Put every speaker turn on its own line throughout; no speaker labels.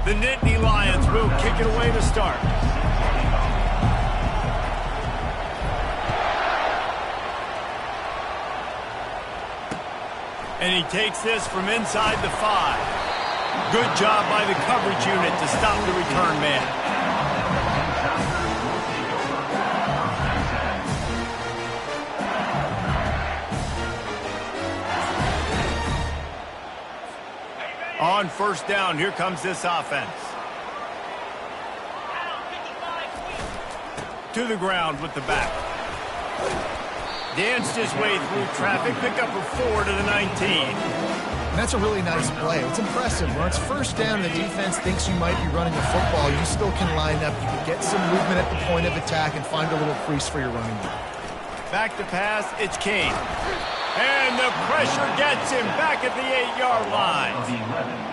The Nittany Lions will kick it away to start. And he takes this from inside the 5. Good job by the coverage unit to stop the return man. On first down, here comes this offense. To the ground with the back. Danced his way through traffic, pick up a 4 to the 19.
And that's a really nice play. It's impressive. When it's first down and the defense thinks you might be running a football, you still can line up. You can get some movement at the point of attack and find a little crease for your running back.
Back to pass, it's King. And the pressure gets him back at the 8-yard line.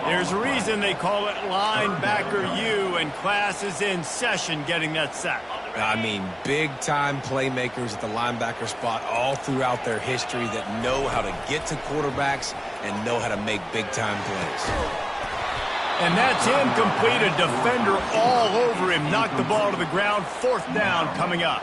There's a reason they call it linebacker U, and class is in session getting that sack.
I mean, big-time playmakers at the linebacker spot all throughout their history that know how to get to quarterbacks and know how to make big-time plays.
And that's incomplete. A defender all over him. Knocked the ball to the ground. Fourth down coming up.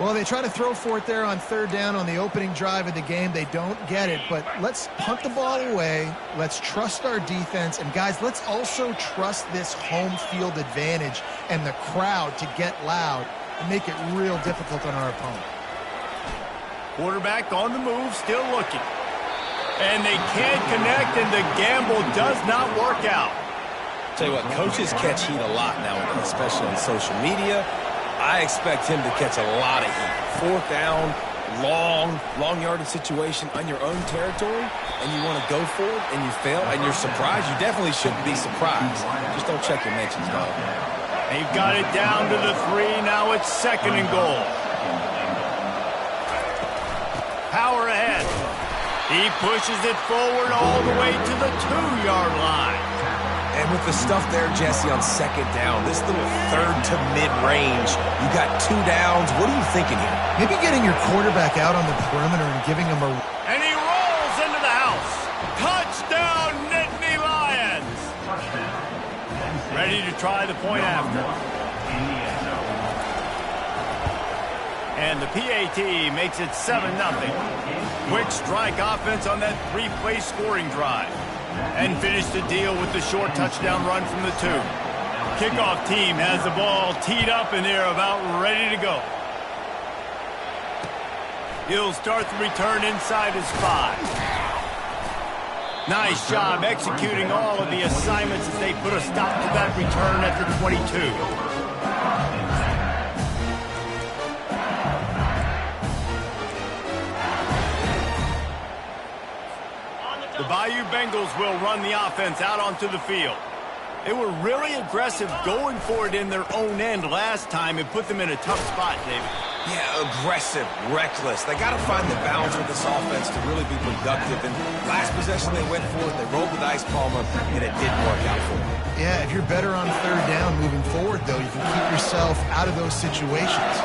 Well, they try to throw for it there on third down on the opening drive of the game. They don't get it, but let's punt the ball away. Let's trust our defense. And, guys, let's also trust this home field advantage and the crowd to get loud and make it real difficult on our opponent.
Quarterback on the move, still looking. And they can't connect, and the gamble does not work out.
Tell you what, coaches catch heat a lot now, especially on social media. I expect him to catch a lot of heat. Fourth down, long yardage situation on your own territory, and you want to go for it, and you fail, and you're surprised. You definitely shouldn't be surprised. Just don't check your mentions, dog.
They've got it down to the 3. Now it's second and goal. Power ahead. He pushes it forward all the way to the 2-yard line.
And with the stuff there, Jesse, on second down, this little third to mid-range, you got 2 downs. What are you thinking here?
Maybe getting your quarterback out on the perimeter and giving him a...
And he rolls into the house. Touchdown, Nittany Lions. Ready to try the point after. And the PAT makes it 7-0. Quick strike offense on that 3-play scoring drive. And finish the deal with the short touchdown run from the 2. Kickoff team has the ball teed up, and they're about ready to go. He'll start the return inside his 5. Nice job executing all of the assignments as they put a stop to that return at the 22. The Bayou Bengals will run the offense out onto the field. They were really aggressive going for it in their own end last time. It put them in a tough spot, David.
Yeah, aggressive, reckless. They got to find the balance with this offense to really be productive. And last possession they went for it, they rolled the dice, Palmer, and it didn't work out for them.
Yeah, if you're better on third down moving forward, though, you can keep yourself out of those situations.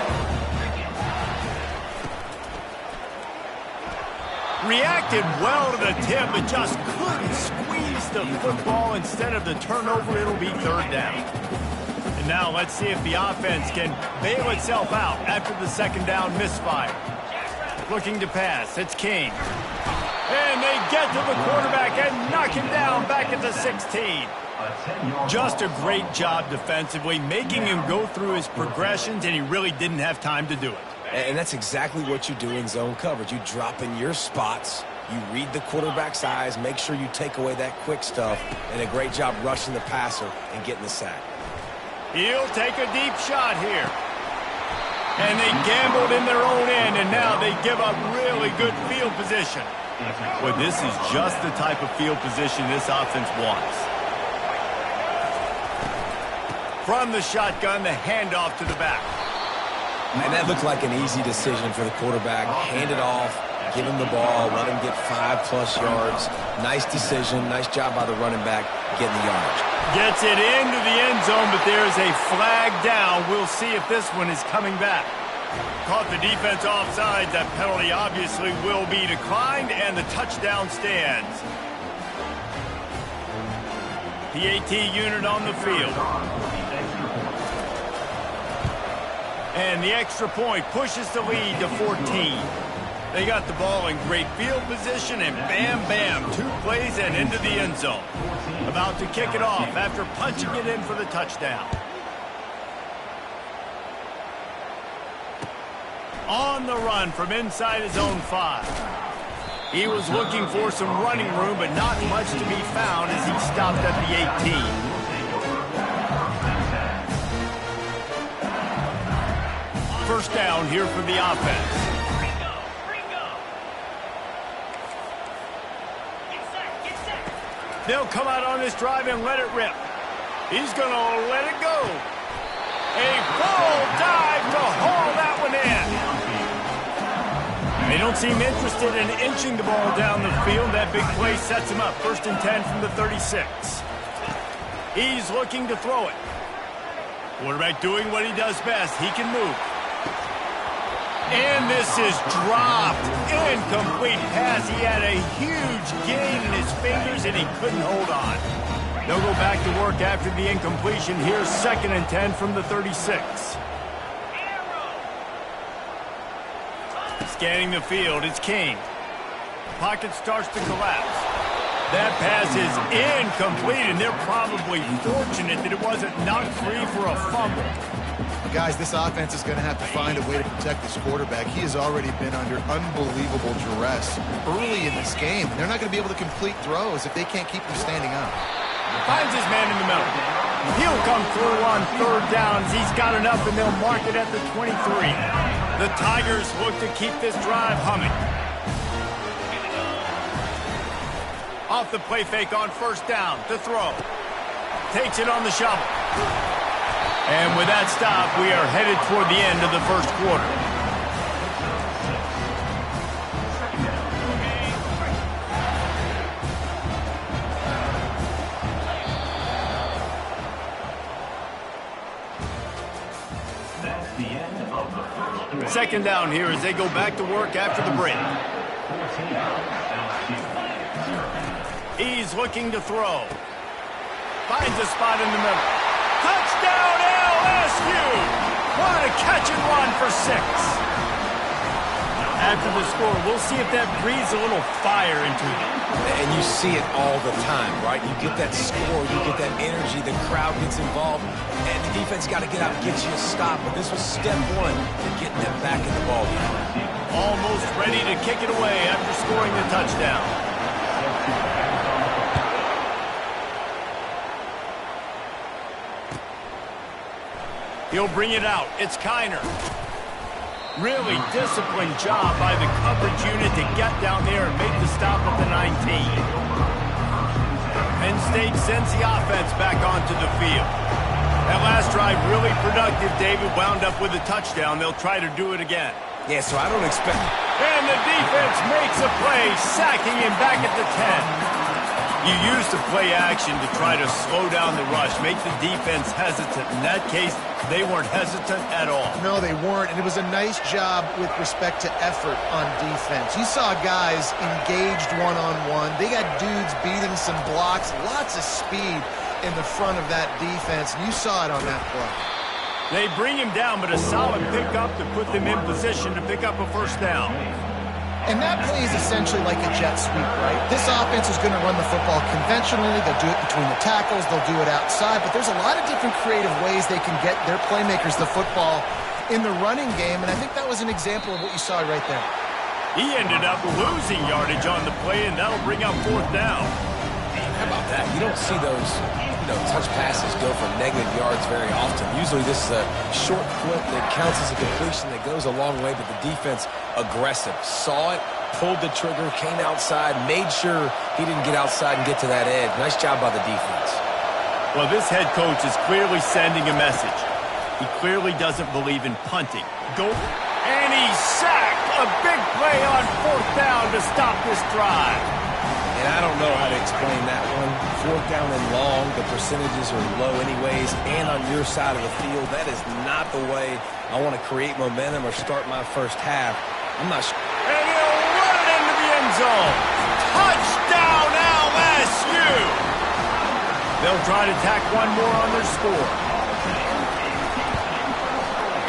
Reacted well to the tip, but just couldn't squeeze the football. Instead of the turnover, it'll be third down. And now let's see if the offense can bail itself out after the second down misfire. Looking to pass, it's King. And they get to the quarterback and knock him down back at the 16. Just a great job defensively, making him go through his progressions, and he really didn't have time to do it.
And that's exactly what you do in zone coverage. You drop in your spots, you read the quarterback's eyes, make sure you take away that quick stuff, and a great job rushing the passer and getting the sack.
He'll take a deep shot here. And they gambled in their own end, and now they give up really good field position. Well, this is just the type of field position this offense wants. From the shotgun, the handoff to the back.
And that looked like an easy decision for the quarterback. Hand it off, give him the ball, let him get 5+ yards. Nice decision, nice job by the running back getting the yardage.
Gets it into the end zone, but there's a flag down. We'll see if this one is coming back. Caught the defense offside. That penalty obviously will be declined, and the touchdown stands. PAT unit on the field. And the extra point pushes the lead to 14. They got the ball in great field position, and bam, bam, 2 plays and into the end zone. About to kick it off after punching it in for the touchdown. On the run from inside his own 5. He was looking for some running room, but not much to be found as he stopped at the 18. First down here for the offense. They'll come out on this drive and let it rip. He's going to let it go. A full dive to haul that one in. They don't seem interested in inching the ball down the field. That big play sets him up. 1st and 10 from the 36. He's looking to throw it. Quarterback doing what he does best. He can move. And this is dropped. Incomplete pass. He had a huge gain in his fingers, and he couldn't hold on. They'll go back to work after the incompletion. Here's 2nd and 10 from the 36. Scanning the field, it's King. Pocket starts to collapse. That pass is incomplete, and they're probably fortunate that it wasn't knocked free for a fumble.
Guys, this offense is going to have to find a way to protect this quarterback. He has already been under unbelievable duress early in this game. They're not going to be able to complete throws if they can't keep him standing up.
Finds his man in the middle. He'll come through on 3rd downs. He's got enough, and they'll mark it at the 23. The Tigers look to keep this drive humming. Off the play fake on 1st down to throw. Takes it on the shovel. And with that stop, we are headed toward the end of the 1st quarter.
That's the end of the 1st.
2nd down here as they go back to work after the break. He's looking to throw. Finds a spot in the middle. Touchdown LSU! What a catch and run for 6. After the score, we'll see if that breathes a little fire into them.
And you see it all the time, right? You get that score, you get that energy, the crowd gets involved, and the defense got to get out and get you a stop. But this was step 1 to getting them back in the ballgame.
Almost ready to kick it away after scoring the touchdown. He'll bring it out. It's Kiner. Really disciplined job by the coverage unit to get down there and make the stop at the 19. Penn State sends the offense back onto the field. That last drive really productive. David wound up with a touchdown. They'll try to do it again.
Yeah, so I don't expect...
And the defense makes a play, sacking him back at the 10. You use the play action to try to slow down the rush, make the defense hesitant. In that case, they weren't hesitant at all.
No, they weren't, and it was a nice job with respect to effort on defense. You saw guys engaged one-on-one. They got dudes beating some blocks, lots of speed in the front of that defense, and you saw it on that play.
They bring him down, but a solid pickup to put them in position to pick up a 1st down.
And that play is essentially like a jet sweep, right? This offense is going to run the football conventionally. They'll do it between the tackles. They'll do it outside. But there's a lot of different creative ways they can get their playmakers the football in the running game. And I think that was an example of what you saw right there.
He ended up losing yardage on the play, and that'll bring up 4th down.
How about that? You don't see those, touch passes go for negative yards very often. Usually this is a short clip that counts as a completion that goes a long way, but the defense aggressive. Saw it, pulled the trigger, came outside, made sure he didn't get outside and get to that edge. Nice job by the defense.
Well, this head coach is clearly sending a message. He clearly doesn't believe in punting. And he's sacked. A big play on 4th down to stop this drive.
And I don't know how to explain that one. 4th down and long, the percentages are low anyways, and on your side of the field, that is not the way I want to create momentum or start my 1st half. I'm not sure.
And he'll run it into the end zone. Touchdown LSU! They'll try to tack one more on their score.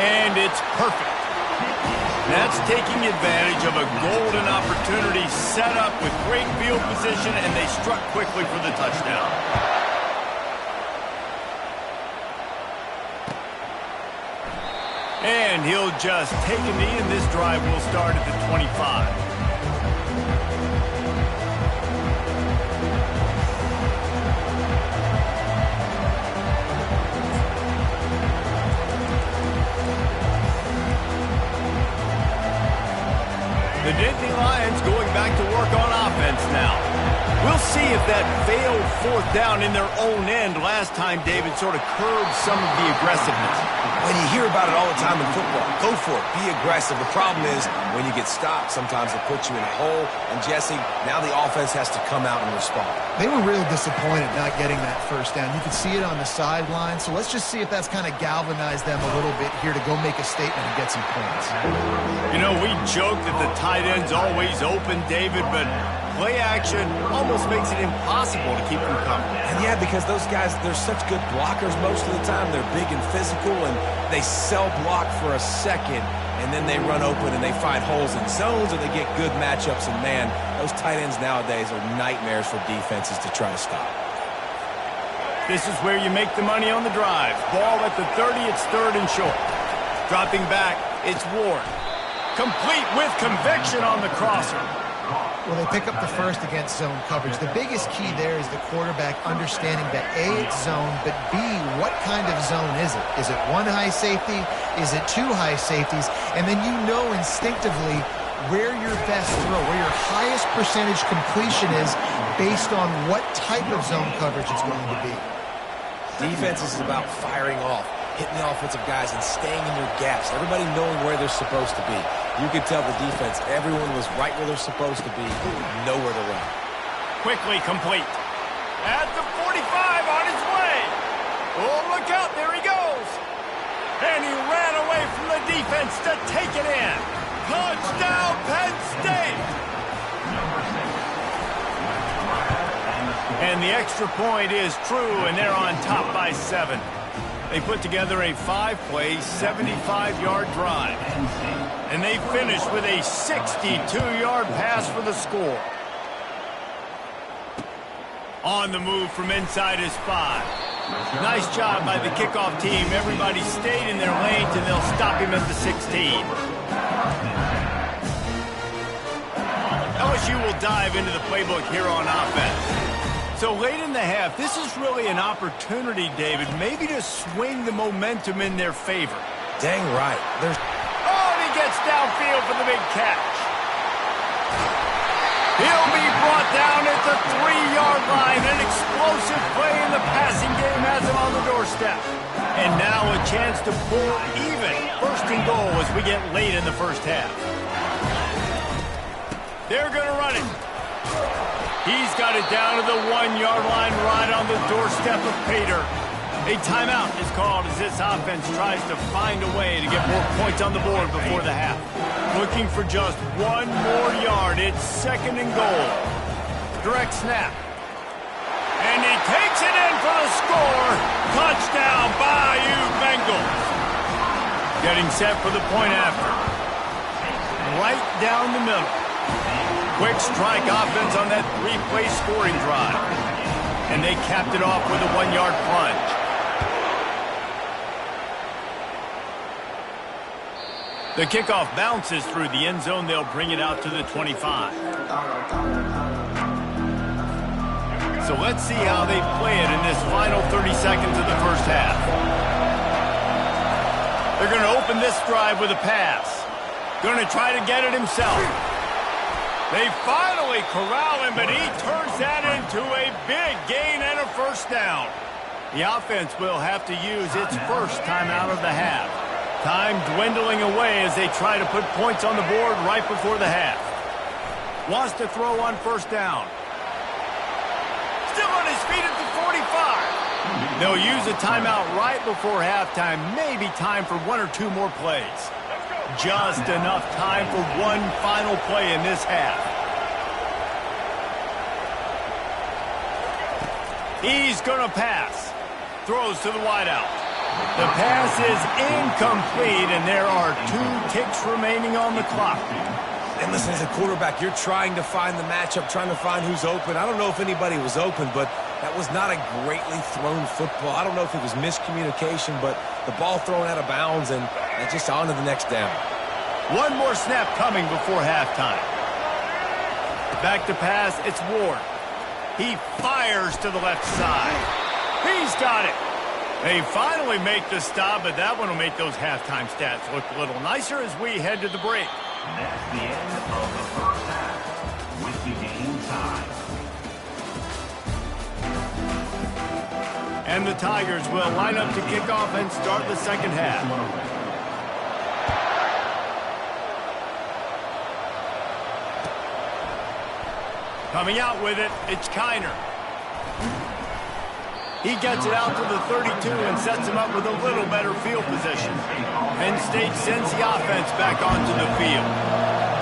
And it's perfect. That's taking advantage of a golden opportunity set up with great field position, and they struck quickly for the touchdown. And he'll just take a knee, and this drive will start at the 25. The Nittany Lions going back to work on offense now. We'll see if that failed fourth down in their own end last time, David, sort of curbed some of the aggressiveness.
When you hear about it all the time in football, go for it. Be aggressive. The problem is when you get stopped, sometimes it puts you in a hole. And, Jesse, now the offense has to come out and respond.
They were real disappointed not getting that first down. You could see it on the sideline. So let's just see if that's kind of galvanized them a little bit here to go make a statement and get some points.
You know, we joke that the tight end's always open, David, but play action almost makes it impossible to keep them coming.
And yeah, because those guys, they're such good blockers most of the time. They're big and physical, and they sell block for a second, and then they run open and they find holes in zones, or they get good matchups. And, man, those tight ends nowadays are nightmares for defenses to try to stop.
This is where you make the money on the drive. Ball at the 30, it's third and short. Dropping back, it's Ward. Complete with conviction on the crosser.
Well, they pick up the first against zone coverage. The biggest key there is the quarterback understanding that A, it's zone, but B, what kind of zone is it? Is it one high safety? Is it two high safeties? And then you know instinctively where your best throw, where your highest percentage completion is based on what type of zone coverage it's going to be.
Defense is about firing off, hitting the offensive guys, and staying in your gaps. Everybody knowing where they're supposed to be. You could tell the defense, everyone was right where they're supposed to be, nowhere to run.
Quickly complete. At the 45 on his way. Oh, look out, there he goes. And he ran away from the defense to take it in. Touchdown, Penn State. And the extra point is true, and they're on top by 7. They put together a 5-play, 75-yard drive. And they finish with a 62-yard pass for the score. On the move from inside his 5. Nice job by the kickoff team. Everybody stayed in their lanes, and they'll stop him at the 16. LSU will dive into the playbook here on offense. So late in the half, this is really an opportunity, David, maybe to swing the momentum in their favor.
Dang right.
Oh, and he gets downfield for the big catch. He'll be brought down at the 3-yard line. An explosive play in the passing game has him on the doorstep. And now a chance to pull even first and goal as we get late in the first half. They're going to run it. He's got it down to the 1-yard line right on the doorstep of Pater. A timeout is called as this offense tries to find a way to get more points on the board before the half. Looking for just one more yard. It's second and goal. Direct snap. And he takes it in for the score. Touchdown, Bayou Bengals. Getting set for the point after. Right down the middle. Quick strike offense on that 3-play scoring drive. And they capped it off with a 1-yard plunge. The kickoff bounces through the end zone. They'll bring it out to the 25. So let's see how they play it in this final 30 seconds of the first half. They're going to open this drive with a pass. Going to try to get it himself. They finally corral him, but he turns that into a big gain and a first down. The offense will have to use its first time out of the half. Time dwindling away as they try to put points on the board right before the half. Wants to throw on first down. Still on his feet at the 45. They'll use a timeout right before halftime. Maybe time for one or two more plays. Just enough time for one final play in this half. He's going to pass. Throws to the wideout. The pass is incomplete, and there are 2 ticks remaining on the clock.
And listen, as a quarterback, you're trying to find the matchup, trying to find who's open. I don't know if anybody was open, but that was not a greatly thrown football. I don't know if it was miscommunication, but the ball thrown out of bounds, and just on to the next down.
One more snap coming before halftime. Back to pass, it's Ward. He fires to the left side. He's got it. They finally make the stop, but that one will make those halftime stats look a little nicer as we head to the break.
That's the end of the first half with the game tied.
And the Tigers will line up to kick off and start the second half. Coming out with it, it's Kiner. He gets it out to the 32 and sets him up with a little better field position. Penn State sends the offense back onto the field.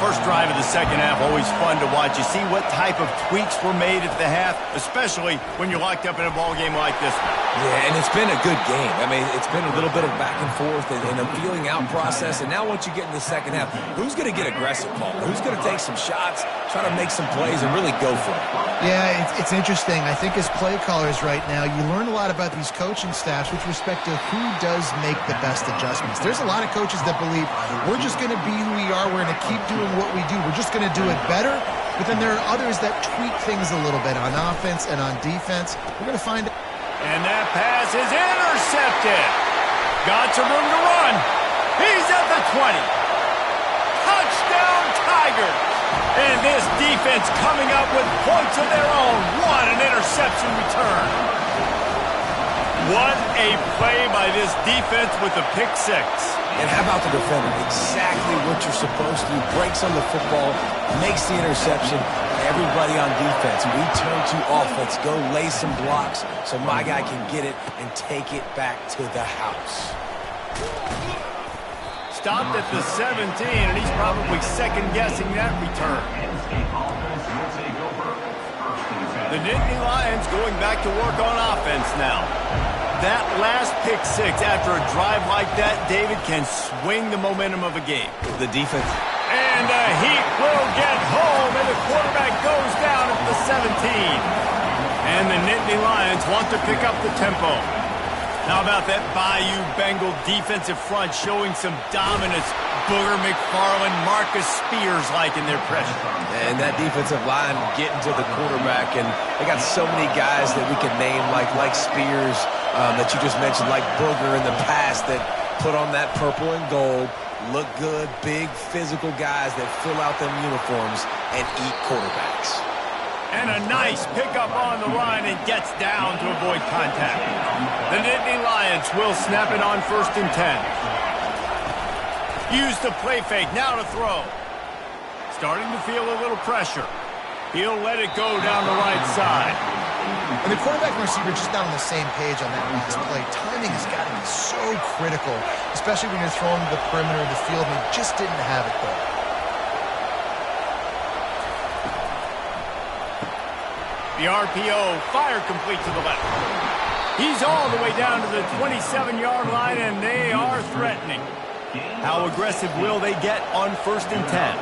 First drive of the second half, always fun to watch. You see what type of tweaks were made at the half, especially when you're locked up in a ball game like this one.
Yeah, and it's been a good game. I mean, it's been a little bit of back and forth and a feeling out process. And now once you get in the second half, who's going to get aggressive, Paul? Who's going to take some shots, try to make some plays, and really go for it?
Yeah, it's interesting. I think as play callers right now, you learn a lot about these coaching staffs with respect to who does make the best adjustments. There's a lot of coaches that believe we're just going to be who we are. We're going to keep doing what we do. We're just going to do it better. But then there are others that tweak things a little bit on offense and on defense. We're going to find out.
And that pass is intercepted. Got some room to run. He's at the 20. Touchdown, Tigers. And this defense coming up with points of their own. What an interception return. What a play by this defense with the pick six.
And how about the defender? Exactly what you're supposed to do. Breaks on the football, makes the interception. Everybody on defense, we turn to offense. Go lay some blocks so my guy can get it and take it back to the house.
Stopped at the 17, and he's probably second-guessing that return. The Nittany Lions going back to work on offense now. That last pick six after a drive like that, David, can swing the momentum of a game.
The defense.
And the Heat will get home, and the quarterback goes down at the 17. And the Nittany Lions want to pick up the tempo. How about that Bayou Bengal defensive front showing some dominance? Booger McFarland, Marcus Spears-like in their pressure.
And that defensive line getting to the quarterback, and they got so many guys that we could name like Spears that you just mentioned, like Booger in the past that put on that purple and gold, look good, big physical guys that fill out them uniforms and eat quarterbacks.
And a nice pickup on the line and gets down to avoid contact. The Nittany Lions will snap it on 1st and 10. Use the play fake, now to throw. Starting to feel a little pressure. He'll let it go down the right side.
And the quarterback and receiver just not on the same page on that last play. Timing has got to be so critical, especially when you're throwing to the perimeter of the field, and he just didn't have it there.
The RPO, fire complete to the left. He's all the way down to the 27-yard line, and they are threatening. How aggressive will they get on 1st and 10?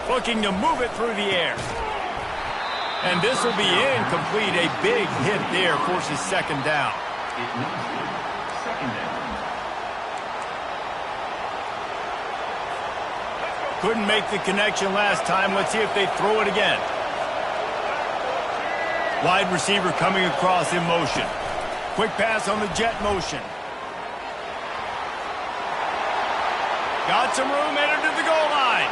Looking to move it through the air. And this will be incomplete. A big hit there forces 2nd down. Couldn't make the connection last time. Let's see if they throw it again. Wide receiver coming across in motion. Quick pass on the jet motion. Got some room, entered to the goal line.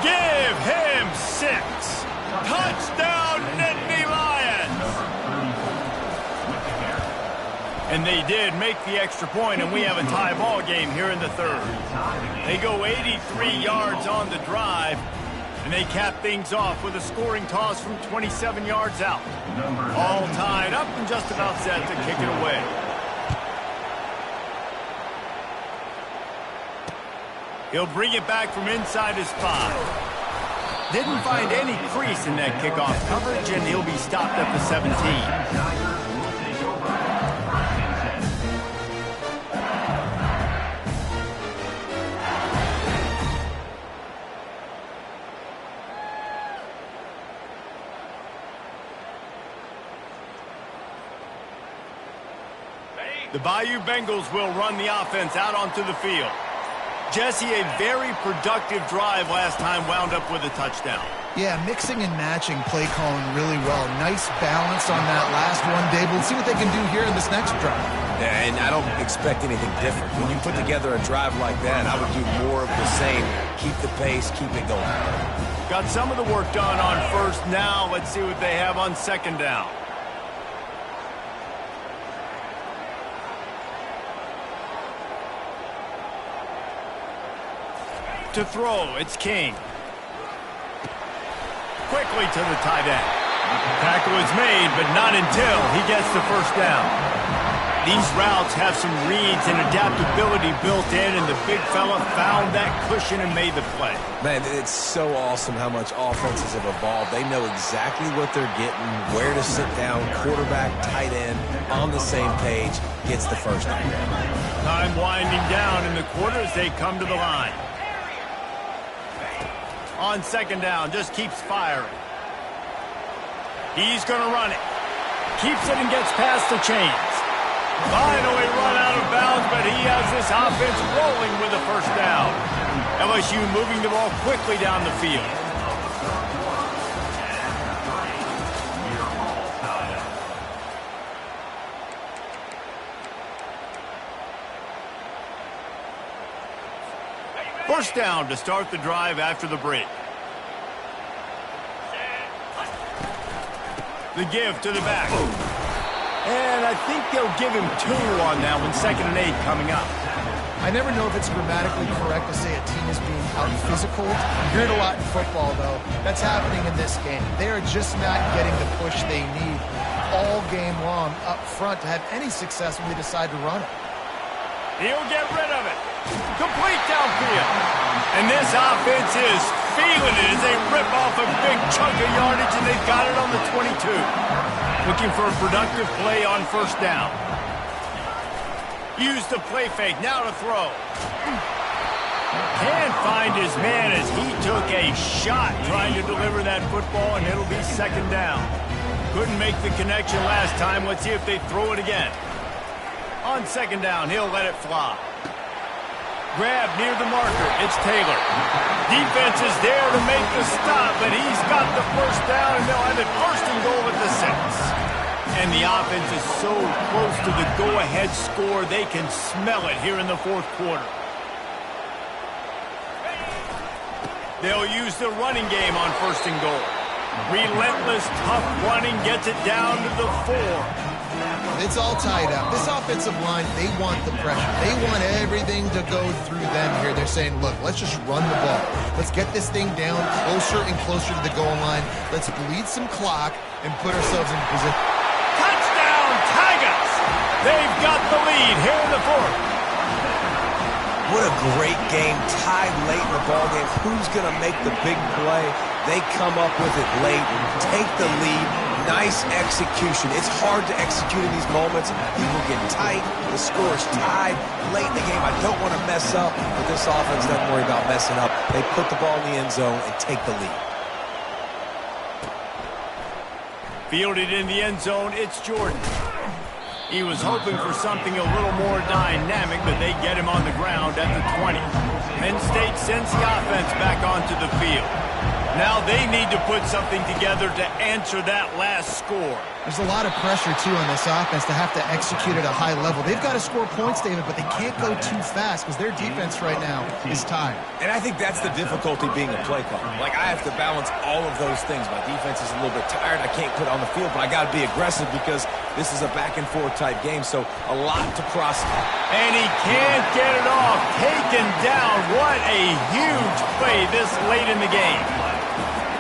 Give him 6. Touchdown, Nittany Lions. And they did make the extra point, and we have a tie ball game here in the 3rd. They go 83 yards on the drive, and they cap things off with a scoring toss from 27 yards out. All tied up and just about set to kick it away. He'll bring it back from inside his 5. Didn't find any crease in that kickoff coverage, and he'll be stopped at the 17. The Bayou Bengals will run the offense out onto the field. Jesse, a very productive drive last time, wound up with a touchdown.
Yeah, mixing and matching play calling really well. Nice balance on that last one, Dave. We'll see what they can do here in this next drive.
Yeah, and I don't expect anything different. When you put together a drive like that, I would do more of the same. Keep the pace, keep it going.
Got some of the work done on first. Now let's see what they have on second down. To throw, it's King. Quickly to the tight end. Tackle is made, but not until he gets the first down. These routes have some reads and adaptability built in, and the big fella found that cushion and made the play.
Man, it's so awesome how much offenses have evolved. They know exactly what they're getting, where to sit down, quarterback, tight end, on the same page, gets the first down.
Time winding down in the quarter as they come to the line. On second down, just keeps firing. He's going to run it. Keeps it and gets past the chains. Finally run out of bounds, but he has this offense rolling with a first down. LSU moving the ball quickly down the field. First down to start the drive after the break. The give to the back. And I think they'll give him 2 on that one. 2nd and 8 coming up.
I never know if it's grammatically correct to say a team is being out-physical. You hear it a lot in football, though. That's happening in this game. They are just not getting the push they need all game long up front to have any success when they decide to run it.
He'll get rid of it. Complete downfield. And this offense is feeling it as they rip off a big chunk of yardage, and they've got it on the 22. Looking for a productive play on first down. Use the play fake. Now to throw. Can't find his man as he took a shot trying to deliver that football, and it'll be 2nd down. Couldn't make the connection last time. Let's see if they throw it again. On 2nd down, he'll let it fly. Grab near the marker. It's Taylor. Defense is there to make the stop, but he's got the first down, and they'll have it 1st and goal at the 6. And the offense is so close to the go-ahead score, they can smell it here in the 4th quarter. They'll use the running game on 1st and goal. Relentless, tough running gets it down to the 4.
It's all tied up. This offensive line, they want the pressure. They want everything to go through them here. They're saying, look, let's just run the ball. Let's get this thing down closer and closer to the goal line. Let's bleed some clock and put ourselves in position.
Touchdown, Tigers! They've got the lead here in the 4th.
What a great game, tied late in the ballgame. Who's going to make the big play? They come up with it late, take the lead. Nice execution. It's hard to execute in these moments. People get tight. The score is tied late in the game. I don't want to mess up, but this offense doesn't worry about messing up. They put the ball in the end zone and take the lead.
Fielded in the end zone, it's Jordan. He was hoping for something a little more dynamic, but they get him on the ground at the 20. Penn State sends the offense back onto the field. Now they need to put something together to answer that last score.
There's a lot of pressure, too, on this offense to have to execute at a high level. They've got to score points, David, but they can't go too fast because their defense right now is tired.
And I think that's the difficulty being a play caller. Like, I have to balance all of those things. My defense is a little bit tired. I can't put it on the field, but I got to be aggressive because this is a back-and-forth type game, so a lot to process.
And he can't get it off. Taken down. What a huge play this late in the game.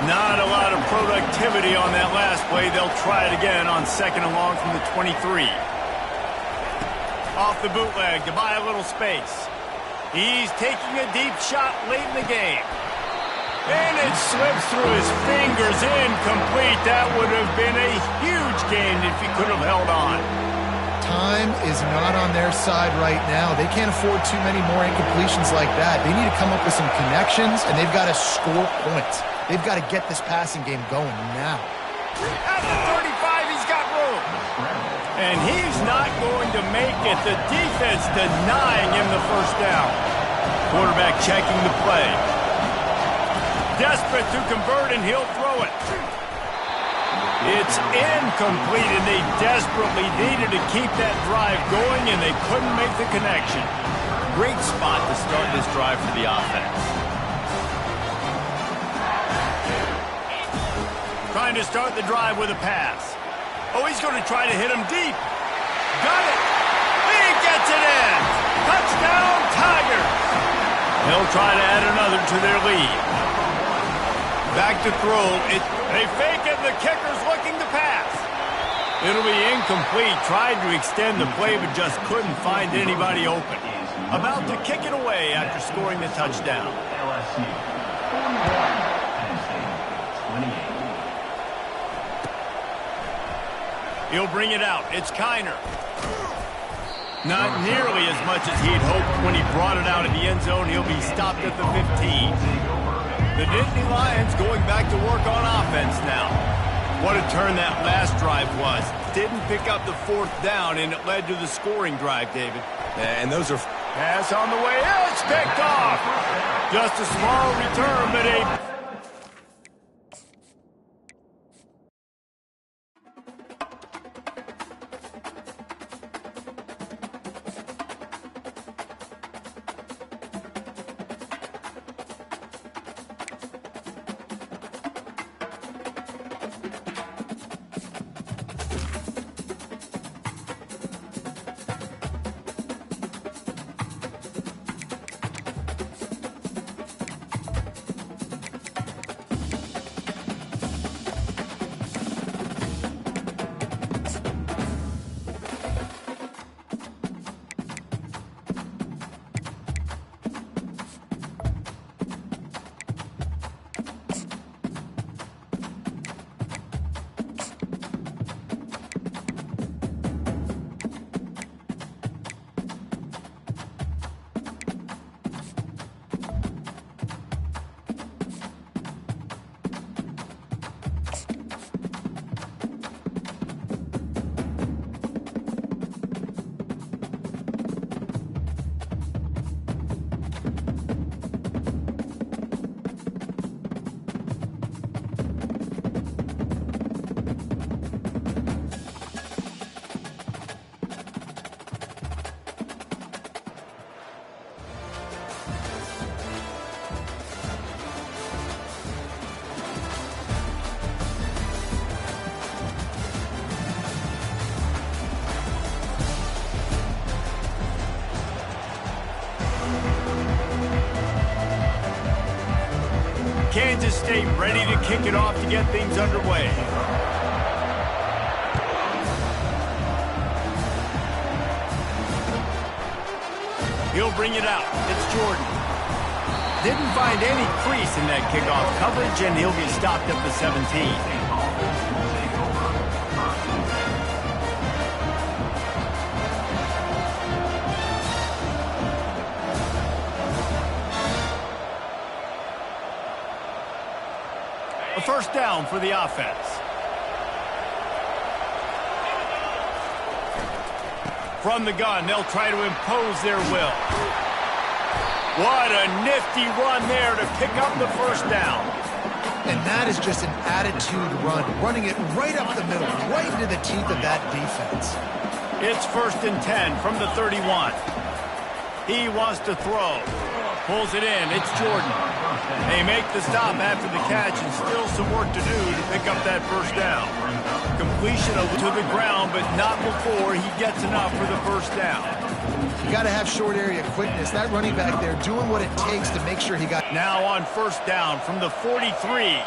Not a lot of productivity on that last play. They'll try it again on 2nd and long from the 23. Off the bootleg to buy a little space. He's taking a deep shot late in the game. And it slips through his fingers, incomplete. That would have been a huge gain if he could have held on.
Time is not on their side right now. They can't afford too many more incompletions like that. They need to come up with some connections, and they've got to score points. They've got to get this passing game going now.
At the 35, he's got room. And he's not going to make it. The defense denying him the first down. Quarterback checking the play. Desperate to convert, and he'll throw it. It's incomplete, and they desperately needed to keep that drive going, and they couldn't make the connection.
Great spot to start this drive for the offense.
Trying to start the drive with a pass. Oh, he's going to try to hit him deep. Got it. He gets it in. Touchdown, Tigers. They'll try to add another to their lead. Back to throw. They fake it, and the kicker's looking to pass. It'll be incomplete. Tried to extend the play, but just couldn't find anybody open. About to kick it away after scoring the touchdown.
LSU, 41, Penn State, 28.
He'll bring it out. It's Kiner. Not nearly as much as he'd hoped when he brought it out of the end zone. He'll be stopped at the 15. The Nittany Lions going back to work on offense now. What a turn that last drive was. Didn't pick up the fourth down, and it led to the scoring drive, David.
And those are...
Pass on the way. It's picked off. Just a small return, but a... Kansas State ready to kick it off to get things underway. He'll bring it out. It's Jordan. Didn't find any crease in that kickoff coverage, and he'll be stopped at the 17. A first down for the offense. From the gun, they'll try to impose their will. What a nifty run there to pick up the first down.
And that is just an attitude run, running it right up the middle, right into the teeth of that defense.
It's 1st and 10 from the 31. He wants to throw. Pulls it in. It's Jordan. They make the stop after the catch, and still some work to do to pick up that first down. Completion to the ground, but not before he gets enough for the first down.
You got to have short area quickness. That running back there doing what it takes to make sure he got...
Now on first down from the 43.